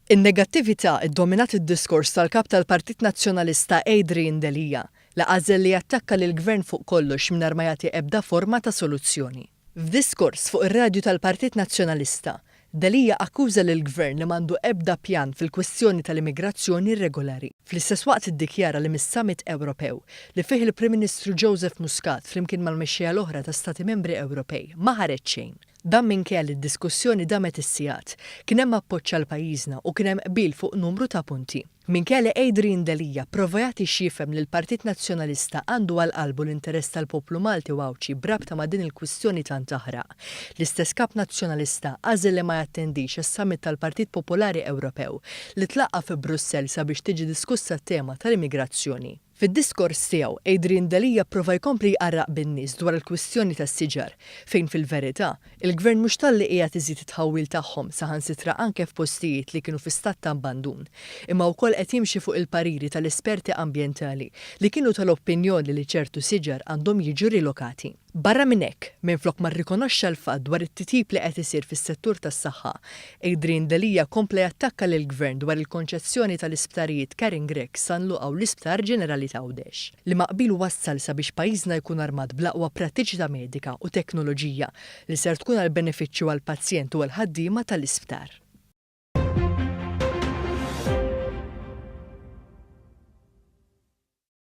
In-negattività iddominat id-diskors tal-kap tal-Partit Nazzjonalista Adrian Delija li għażel li jattakka lill-Gvern fuq kollox mingħajr ma jagħti ebda forma ta' soluzzjoni. F'diskors fuq ir-radju tal-Partit Nazzjonalista, Delija akkuża lill-Gvern li m'għandu ebda pjan fil-kwestjoni tal-immigrazzjoni irregolari. Fl-istess waqt iddikjara li mis-Summit Ewropew li fih il-Prim Ministru Joseph Muscat flimkien mal-mexxejja l-oħra ta' Stati Membri Ewropej ma ħareġ xejn. Dan minkejja li d-diskussjoni damet is-sigħat, kien hemm appoġġ għal pajjiżna u kien hemm qbil fuq numru ta' punti. Minkejja li Adrian Delija prova jagħti xifhem li l-Partit Nazzjonalista għandu għal qalbu l-interess tal-poplu Malti u Awċi brabta ma' din il-kwistjoni tant taħraq. L-istess kap nazzjonalista għażel li ma jattendix is-Summit tal-Partit Popolari Ewropew li tlaqqa fi Brussell sabiex tiġi diskussa t-tema tal-immigrazzjoni. Fid-diskors tiegħu, Adrian Delija prova jkompli jqarraq bin-nies dwar il-kwistjoni tas-siġar, fejn fil-verità il-Gvern mhux talli qiegħed iżid it-tħawwil tagħhom saħansitra anke f'postijiet li kienu fi stat ta' abbandun, imma wkoll qed jimxi fuq il-pariri tal-esperti ambjentali li kienu tal-opinjoni li ċertu siġar għandhom jiġu rilokati. Barra minn hekk, minflok ma rrikonoxxa l-fatt dwar it-titjib li qed isir fis-settur tas-saħħa, Adrian Delija kompla jattakka lill-Gvern dwar il-konċezzjoni tal-isptarijiet Caring Rex San Luqa u l-Isptar Ġenerali ta' Għawdex, li maqbil wassal sabiex pajjiżna jkun armat bl-aqwa prattiċità medika u teknoloġija li ser tkun għall-benefiċċju għall-pazjent u għall-ħaddiema tal-isptar.